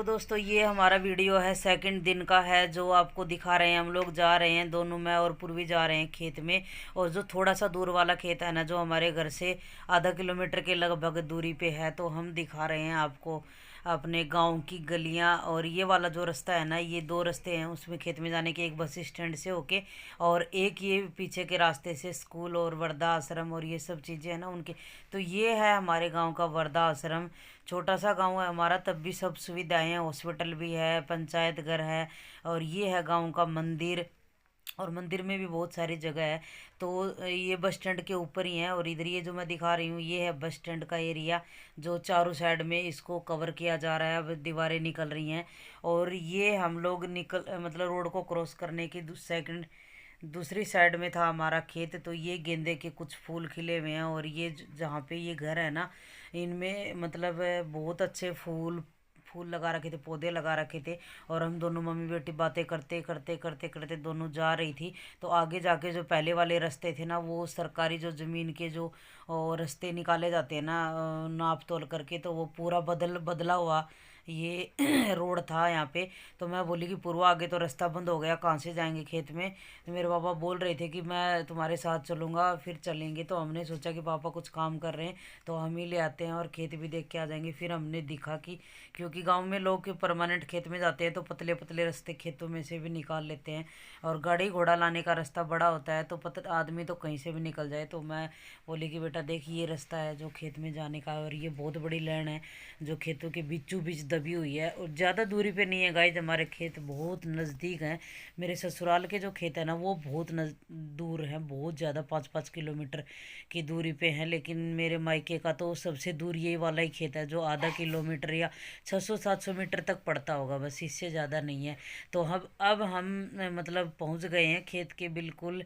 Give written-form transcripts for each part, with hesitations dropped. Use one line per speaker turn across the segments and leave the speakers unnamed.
तो दोस्तों ये हमारा वीडियो है, सेकंड दिन का है, जो आपको दिखा रहे हैं। हम लोग जा रहे हैं, दोनों मैं और पूर्वी जा रहे हैं खेत में। और जो थोड़ा सा दूर वाला खेत है ना, जो हमारे घर से आधा किलोमीटर के लगभग दूरी पे है, तो हम दिखा रहे हैं आपको अपने गांव की गलियां। और ये वाला जो रास्ता है ना, ये दो रास्ते हैं उसमें खेत में जाने के, एक बस स्टैंड से होके और एक ये पीछे के रास्ते से स्कूल और वृद्धा आश्रम और ये सब चीज़ें हैं ना उनके। तो ये है हमारे गांव का वृद्धा आश्रम। छोटा सा गांव है हमारा, तब भी सब सुविधाएं हैं, हॉस्पिटल भी है, पंचायत घर है। और ये है गांव का मंदिर, और मंदिर में भी बहुत सारी जगह है। तो ये बस स्टैंड के ऊपर ही है। और इधर ये जो मैं दिखा रही हूँ, ये है बस स्टैंड का एरिया, जो चारों साइड में इसको कवर किया जा रहा है। अब दीवारें निकल रही हैं। और ये हम लोग मतलब रोड को क्रॉस करने की सेकंड दूसरी साइड में था हमारा खेत। तो ये गेंदे के कुछ फूल खिले हुए हैं। और ये जहाँ पे ये घर है ना, इनमें मतलब बहुत अच्छे फूल फूल लगा रखे थे, पौधे लगा रखे थे। और हम दोनों मम्मी बेटी बातें करते करते करते करते दोनों जा रही थी। तो आगे जाके जो पहले वाले रास्ते थे ना, वो सरकारी जो ज़मीन के जो रास्ते निकाले जाते हैं ना, नाप तोल करके, तो वो पूरा बदला हुआ ये रोड था यहाँ पे। तो मैं बोली कि पूर्वा आगे तो रास्ता बंद हो गया, कहाँ से जाएंगे खेत में। तो मेरे पापा बोल रहे थे कि मैं तुम्हारे साथ चलूँगा, फिर चलेंगे। तो हमने सोचा कि पापा कुछ काम कर रहे हैं तो हम ही ले आते हैं और खेत भी देख के आ जाएंगे। फिर हमने दिखा कि क्योंकि गांव में लोग परमानेंट खेत में जाते हैं, तो पतले पतले रास्ते खेतों में से भी निकाल लेते हैं। और गाड़ी घोड़ा लाने का रास्ता बड़ा होता है, तो आदमी तो कहीं से भी निकल जाए। तो मैं बोली कि बेटा देख, ये रास्ता है जो खेत में जाने का। और ये बहुत बड़ी लैंड है जो खेतों के बीचों बीच दबी हुई है, और ज़्यादा दूरी पे नहीं है गाइस, हमारे खेत बहुत नज़दीक हैं। मेरे ससुराल के जो खेत है ना, वो बहुत दूर है, बहुत ज़्यादा 5-5 किलोमीटर की दूरी पे हैं। लेकिन मेरे मायके का तो सबसे दूर यही वाला ही खेत है, जो आधा किलोमीटर या 600-700 मीटर तक पड़ता होगा, बस इससे ज़्यादा नहीं है। तो अब हम मतलब पहुंच गए हैं खेत के बिल्कुल,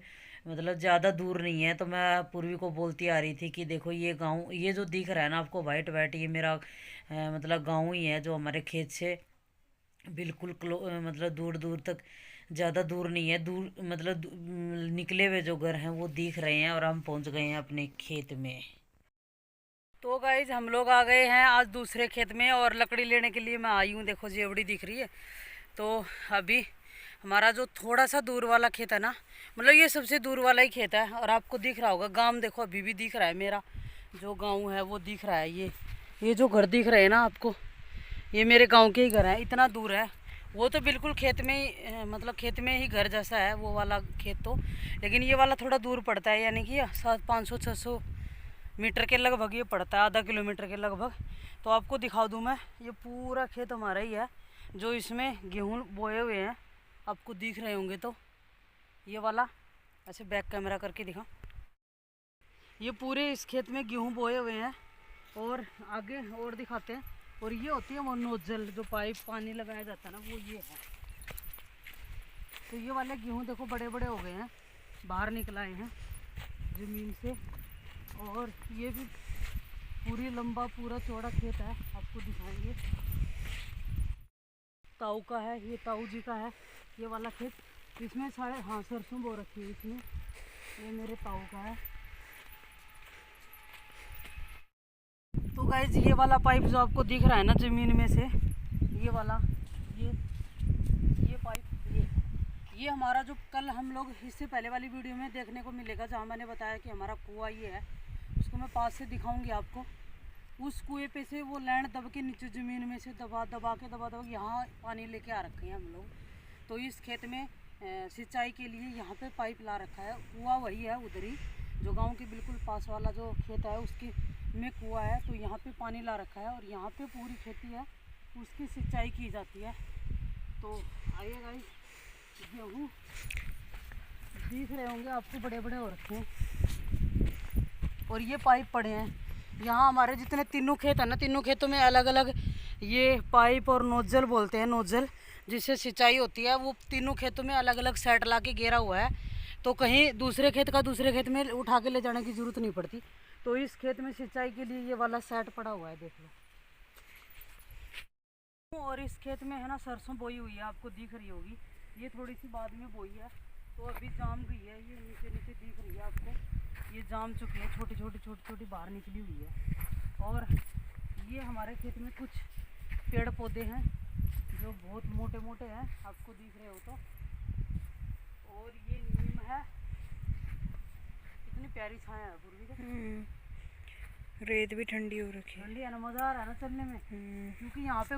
मतलब ज़्यादा दूर नहीं है। तो मैं पूर्वी को बोलती आ रही थी कि देखो ये गांव, ये जो दिख रहा है ना आपको वाइट वाइट, ये मेरा मतलब गांव ही है, जो हमारे खेत से बिल्कुल मतलब दूर दूर तक, ज़्यादा दूर नहीं है, दूर मतलब निकले हुए जो घर हैं वो दिख रहे हैं। और हम पहुंच गए हैं अपने खेत में। तो गाइज हम लोग आ गए हैं आज दूसरे खेत में, और लकड़ी लेने के लिए मैं आई हूँ। देखो जेवड़ी दिख रही है। तो अभी हमारा जो थोड़ा सा दूर वाला खेत है ना, मतलब ये सबसे दूर वाला ही खेत है। और आपको दिख रहा होगा गांव, देखो अभी भी दिख रहा है, मेरा जो गांव है वो दिख रहा है। ये जो घर दिख रहे हैं ना आपको, ये मेरे गांव के ही घर हैं। इतना दूर है, वो तो बिल्कुल खेत में ही मतलब खेत में ही घर जैसा है वो वाला खेत तो। लेकिन ये वाला थोड़ा दूर पड़ता है, यानी कि 500-600 मीटर के लगभग ये पड़ता है, आधा किलोमीटर के लगभग। तो आपको दिखा दूं मैं, ये पूरा खेत हमारा ही है, जो इसमें गेहूँ बोए हुए हैं। आपको दिख रहे होंगे तो ये वाला, ऐसे बैक कैमरा करके दिखा, ये पूरे इस खेत में गेहूँ बोए हुए हैं। और आगे और दिखाते हैं। और ये होती है वो नोजल, जो पाइप पानी लगाया जाता है ना, वो ये है। तो ये वाले गेहूँ देखो बड़े बड़े हो गए हैं, बाहर निकल आए हैं ज़मीन से। और ये भी पूरी लंबा पूरा चौड़ा खेत है, आपको दिखाएंगे। ताऊ का है, ये ताऊ जी का है ये वाला खेत। इसमें सारे हाँ सरसों बो रखी है इसमें, ये मेरे ताऊ का है। तो गाइज ये वाला पाइप जो आपको दिख रहा है ना ज़मीन में से, ये वाला, ये पाइप, ये हमारा जो कल हम लोग इससे पहले वाली वीडियो में देखने को मिलेगा, जहाँ मैंने बताया कि हमारा कुआं ये है, उसको मैं पास से दिखाऊंगी आपको। उस कुएं पे से वो लैंड दब के नीचे ज़मीन में से दबा दबा के यहाँ पानी लेके आ रखे हैं हम लोग। तो इस खेत में सिंचाई के लिए यहाँ पे पाइप ला रखा है। कुआं वही है उधर ही, जो गांव के बिल्कुल पास वाला जो खेत है उसके में कुआं है। तो यहाँ पे पानी ला रखा है, और यहाँ पे पूरी खेती है, उसकी सिंचाई की जाती है। तो आइए गाइस, गेहूँ दिख रहे होंगे आपको, बड़े बड़े हो रखे हैं। और ये पाइप पड़े हैं यहाँ हमारे, जितने तीनों खेत है ना, तीनों खेतों में अलग अलग ये पाइप और नोजल बोलते हैं, नोजल जिससे सिंचाई होती है, वो तीनों खेतों में अलग अलग सेट ला के घेरा हुआ है। तो कहीं दूसरे खेत का दूसरे खेत में उठा के ले जाने की ज़रूरत नहीं पड़ती। तो इस खेत में सिंचाई के लिए ये वाला सेट पड़ा हुआ है, देख लो। और इस खेत में है ना सरसों बोई हुई है, आपको दिख रही होगी। ये थोड़ी सी बाद में बोई है, तो अभी जाम गई है, ये नीचे नीचे दिख रही है आपको, ये जाम चुकी है, छोटी छोटी बाहर निकली हुई है। और ये हमारे खेत में कुछ पेड़ पौधे हैं,
जो बहुत मोटे मोटे हैं, आपको दिख रहे हो तो। और ये नीम है, इतनी प्यारी छाया है पूर्वी के।
रेत भी ठंडी हो रखी है,
ठंडी है ना, मज़ा आ रहा है ना चलने में। क्योंकि यहाँ पे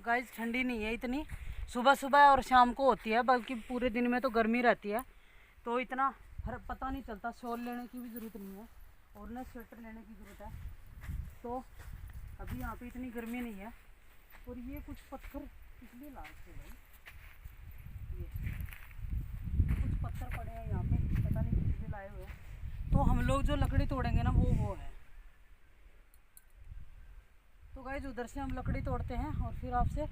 गाइस ठंडी नहीं है इतनी, सुबह सुबह और शाम को होती है, बल्कि पूरे दिन में तो गर्मी रहती है। तो इतना पता नहीं चलता, शॉल लेने की भी ज़रूरत नहीं है और न स्वेटर लेने की ज़रूरत है। तो अभी यहाँ पे इतनी गर्मी नहीं है। और ये कुछ पत्थर इसलिए ला रखे भाई, ये कुछ पत्थर पड़े हैं यहाँ पे, पता नहीं किस लिए लाए हुए हैं। तो हम लोग जो लकड़ी तोड़ेंगे ना वो है। तो गाइस उधर से हम लकड़ी तोड़ते हैं और फिर आपसे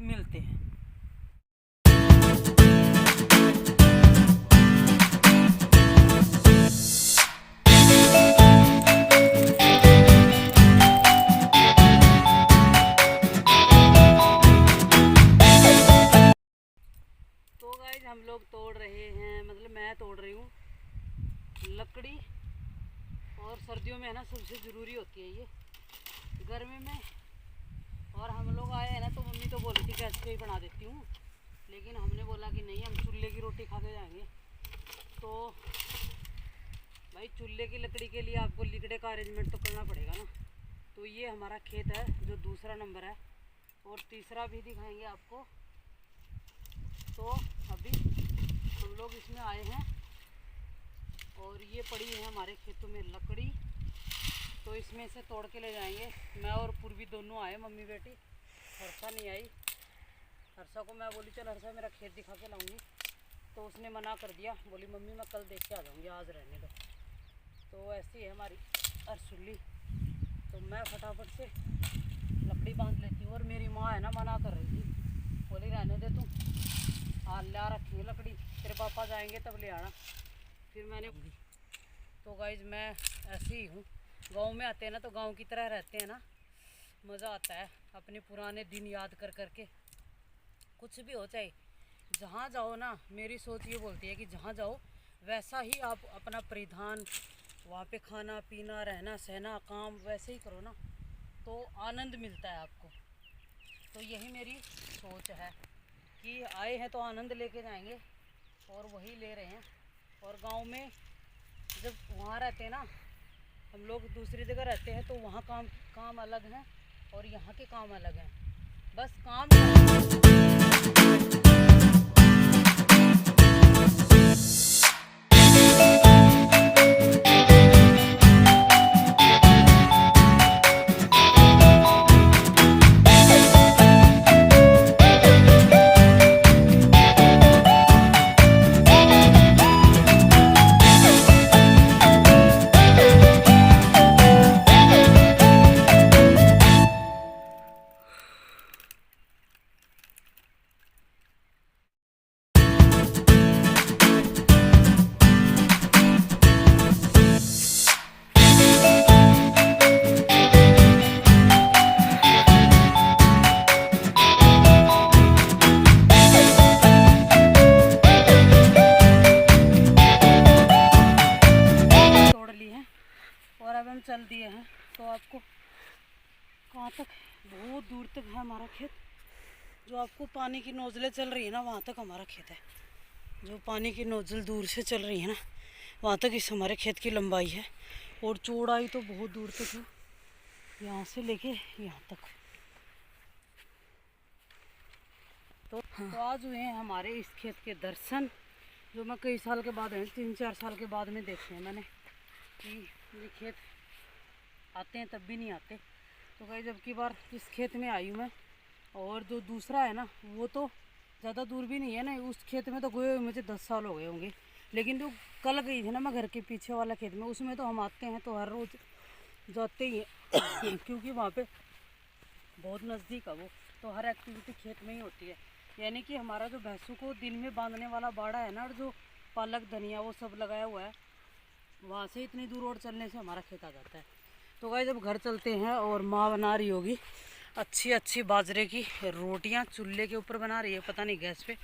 मिलते हैं। तो गाइस हम लोग तोड़ रहे हैं, मतलब मैं तोड़ रही हूँ लकड़ी। और सर्दियों में है ना सबसे ज़रूरी होती है ये, गर्मी में। और हम लोग आए हैं ना, तो मम्मी तो बोल रही थी गैस पे ही बना देती हूँ, लेकिन हमने बोला कि नहीं, हम चूल्हे की रोटी खा के जाएंगे। तो भाई चूल्हे की लकड़ी के लिए आपको लिकड़े का अरेंजमेंट तो करना पड़ेगा ना। तो ये हमारा खेत है जो दूसरा नंबर है, और तीसरा भी दिखाएंगे आपको। तो अभी हम लोग इसमें आए हैं और ये पड़ी है हमारे खेतों में लकड़ी। तो इसमें से तोड़ के ले जाएंगे। मैं और पूर्वी दोनों आए, मम्मी बेटी। हर्षा नहीं आई। हर्षा को मैं बोली चल हर्षा मेरा खेत दिखा के लाऊंगी, तो उसने मना कर दिया, बोली मम्मी मैं कल देख के आ जाऊँगी, आज रहने दो। तो ऐसी है हमारी अरसुल्ली। तो मैं फटाफट से लकड़ी बांध लेती हूँ। और मेरी माँ है ना मना कर रही थी, बोली रहने दे तू, ला रखी है लकड़ी, तेरे पापा जाएंगे तब ले आना। फिर मैंने, तो गाइज मैं ऐसी ही हूँ, गांव में आते हैं ना तो गांव की तरह रहते हैं ना, मज़ा आता है अपने पुराने दिन याद कर कर के। कुछ भी हो चाहे जहाँ जाओ ना, मेरी सोच ये बोलती है कि जहाँ जाओ वैसा ही आप अपना परिधान, वहाँ पे खाना पीना रहना सहना काम वैसे ही करो ना, तो आनंद मिलता है आपको। तो यही मेरी सोच है कि आए हैं तो आनंद लेके जाएंगे, और वही ले रहे हैं। और गांव में जब वहाँ रहते हैं ना, हम लोग दूसरी जगह रहते हैं, तो वहाँ काम अलग है और यहाँ के काम अलग हैं। बस काम चल दिए हैं। तो आपको कहाँ तक, बहुत दूर तक है हमारा खेत। जो आपको पानी की नोजलें चल रही है ना, वहाँ तक हमारा खेत है। जो पानी की नोजल दूर से चल रही है ना, वहाँ तक इस हमारे खेत की लंबाई है। और चौड़ाई तो बहुत दूर तक है, यहाँ से लेके यहाँ तक। तो आज हुए हैं हमारे इस खेत के दर्शन, जो मैं कई साल के बाद है, 3-4 साल के बाद में देखे हैं मैंने कि ये खेत आते हैं तब भी नहीं आते। तो कहीं जब की बार इस खेत में आई हूँ मैं। और जो दूसरा है ना, वो तो ज़्यादा दूर भी नहीं है ना, उस खेत में तो गए हुए मुझे 10 साल हो गए होंगे। लेकिन जो कल गई थी ना मैं घर के पीछे वाला खेत में, उसमें तो हम आते हैं तो हर रोज़ जाते ही हैं क्योंकि वहाँ पे बहुत नज़दीक है वो, तो हर एक्टिविटी खेत में ही होती है। यानी कि हमारा जो भैंसों को दिन में बांधने वाला बाड़ा है ना, और जो पालक धनिया वो सब लगाया हुआ है, वहाँ से इतनी दूर और चलने से हमारा खेत आ जाता है। तो गाइस जब घर चलते हैं, और माँ बना रही होगी अच्छी अच्छी बाजरे की रोटियाँ, चूल्हे के ऊपर बना रही है, पता नहीं गैस पे,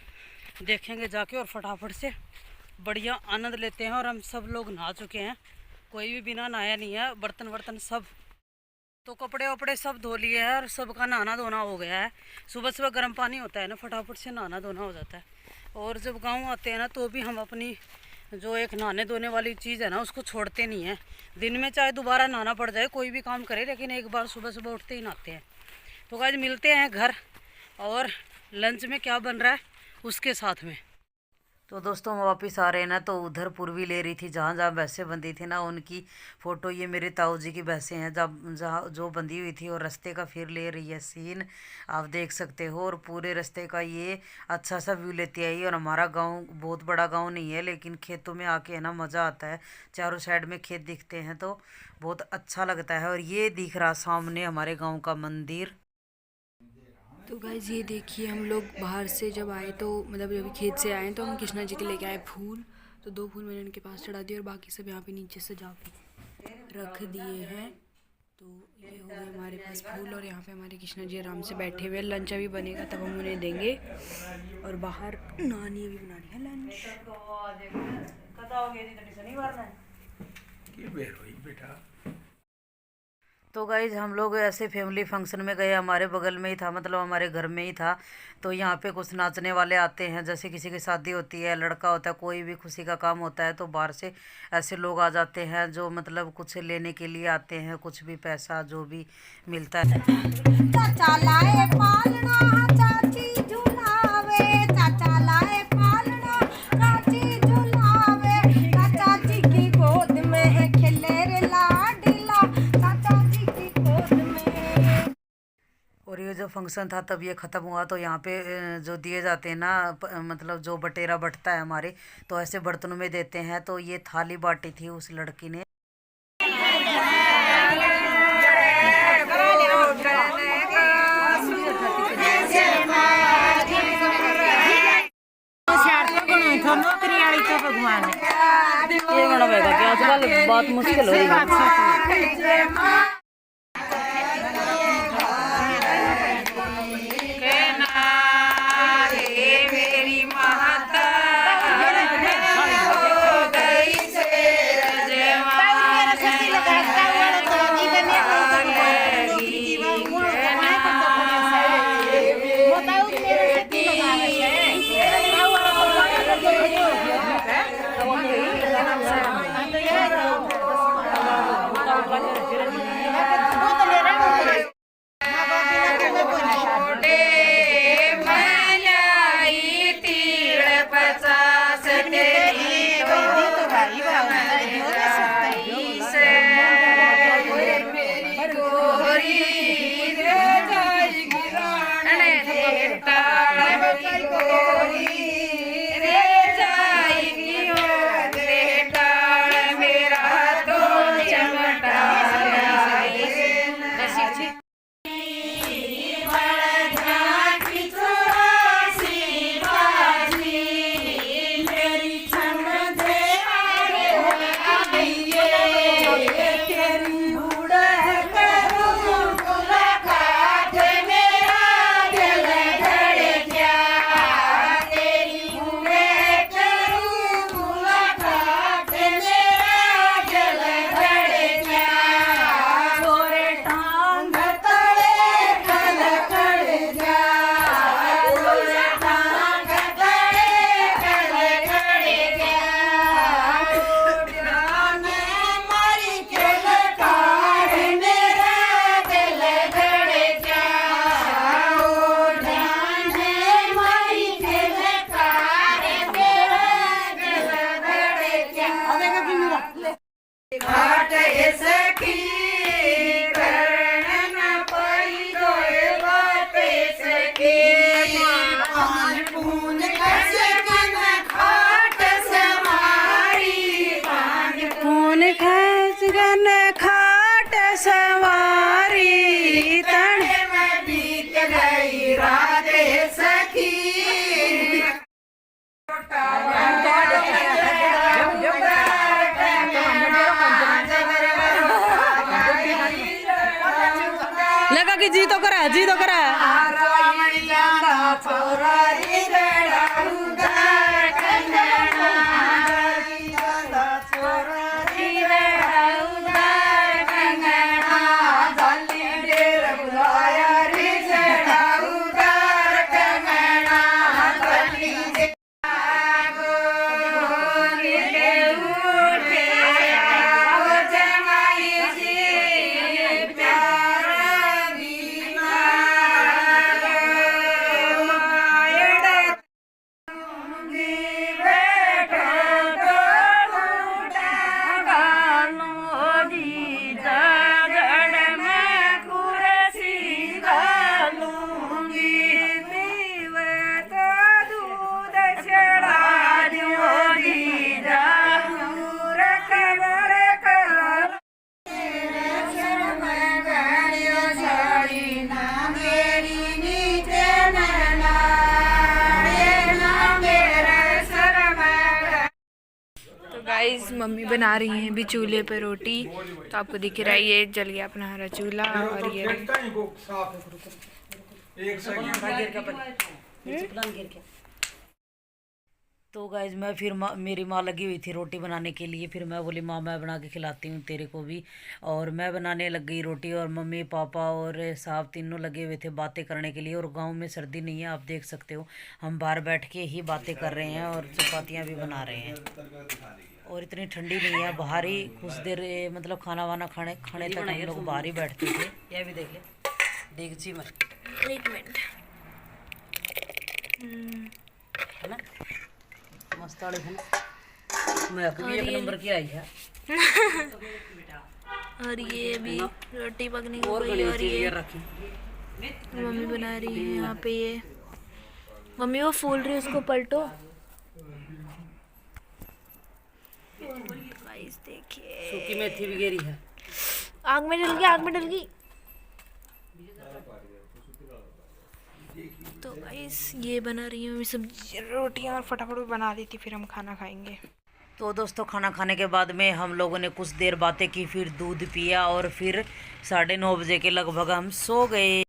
देखेंगे जाके। और फटाफट से बढ़िया आनंद लेते हैं। और हम सब लोग नहा चुके हैं, कोई भी बिना नहाया नहीं है, बर्तन वर्तन सब। तो कपड़े वपड़े सब धो लिए हैं और सबका नहाना धोना हो गया है। सुबह सुबह गर्म पानी होता है ना, फटाफट से नहाना धोना हो जाता है। और जब गांव आते हैं ना तो भी हम अपनी जो एक नहाने धोने वाली चीज़ है ना उसको छोड़ते नहीं हैं। दिन में चाहे दोबारा नहाना पड़ जाए, कोई भी काम करे, लेकिन एक बार सुबह सुबह उठते ही नहाते हैं। तो गाइस मिलते हैं घर और लंच में क्या बन रहा है उसके साथ में।
तो दोस्तों हम वापस आ रहे हैं ना, तो उधर पूर्वी ले रही थी जहाँ जहाँ भैंसें बंधी थी ना उनकी फ़ोटो। ये मेरे ताऊ जी की भैंसें हैं जब जहाँ जो बंधी हुई थी, और रास्ते का फिर ले रही है सीन, आप देख सकते हो। और पूरे रास्ते का ये अच्छा सा व्यू लेती आई। और हमारा गांव बहुत बड़ा गांव नहीं है, लेकिन खेतों में आके है ना मज़ा आता है। चारों साइड में खेत दिखते हैं तो बहुत अच्छा लगता है। और ये दिख रहा सामने हमारे गाँव का मंदिर।
तो गाइज़ ये देखिए, हम लोग बाहर से जब आए तो मतलब जब खेत से आए तो हम कृष्णा जी के लेके आए फूल। तो 2 फूल मैंने उनके पास चढ़ा दिए और बाकी सब यहाँ पे नीचे सजा के रख दिए हैं। तो ये हो गए हमारे पास फूल और यहाँ पे हमारे कृष्णा जी आराम से बैठे हुए। लंच अभी बनेगा तब हम उन्हें देंगे। और बाहर नानी अभी बना रही है लंच।
तो गाइज हम लोग ऐसे फैमिली फंक्शन में गए, हमारे बगल में ही था, मतलब हमारे घर में ही था। तो यहाँ पे कुछ नाचने वाले आते हैं, जैसे किसी की शादी होती है, लड़का होता है, कोई भी खुशी का काम होता है, तो बाहर से ऐसे लोग आ जाते हैं जो मतलब कुछ लेने के लिए आते हैं, कुछ भी पैसा जो भी मिलता है।
चाचा लाए पालना चाची झुलावे, चाचा लाए पालना चाची झुलावे, चाचा जी की गोद में खेले रे लाडला, चाचा जी की गोद में।
और ये जो फंक्शन था तब ये ख़त्म हुआ। तो यहाँ पे जो दिए जाते हैं ना, मतलब जो बटेरा बटता है हमारे, तो ऐसे बर्तनों में देते हैं। तो ये थाली बाटी थी उस लड़की ने। ये बड़ा बेगा कि आजकल बहुत मुश्किल हो रही है।
लगा कि जी तो करा, जी तो करा।
छोरा
गाइस मम्मी बना रही हैं अभी चूल्हे पे रोटी। तो आपको दिख रहा है ये जल गया अपना हरा चूल्हा और ये
तो गाइज मैं फिर मेरी माँ लगी हुई थी रोटी बनाने के लिए। फिर मैं बोली माँ मैं बना के खिलाती हूँ तेरे को भी। और मैं बनाने लग गई रोटी और मम्मी पापा और साहब तीनों लगे हुए थे बातें करने के लिए। और गांव में सर्दी नहीं है, आप देख सकते हो हम बाहर बैठ के ही बातें कर रहे हैं और चपातियाँ भी बना रहे हैं। और इतनी ठंडी नहीं है, बाहर ही कुछ देर मतलब खाना वाना खाने तक हम लोग बाहर ही बैठते थे। यह भी देख ले देगची में
1 मिनट
है ना मस्त वाली है ना। मैं भी एक नंबर की आई है।
और ये अभी रोटी पकने की गई और ये
रखी
मम्मी बना रही है यहाँ पे। ये मम्मी वो फूल रही है उसको पलटो। गाइस देखिए
सूखी मेथी भी गिरी है।
आग में डल गई, आग में डल गई। तो गाइस ये बना रही है मम्मी सब्जी रोटियाँ और फटाफट भी बना देती फिर हम खाना खाएंगे।
तो दोस्तों खाना खाने के बाद में हम लोगों ने कुछ देर बातें की, फिर दूध पिया और फिर 9:30 बजे के लगभग हम सो गए।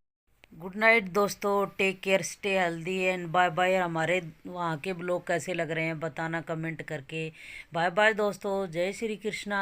गुड नाइट दोस्तों, take care, stay healthy and bye bye. हमारे वहाँ के ब्लॉग कैसे लग रहे हैं बताना कमेंट करके। बाय बाय दोस्तों, जय श्री कृष्णा।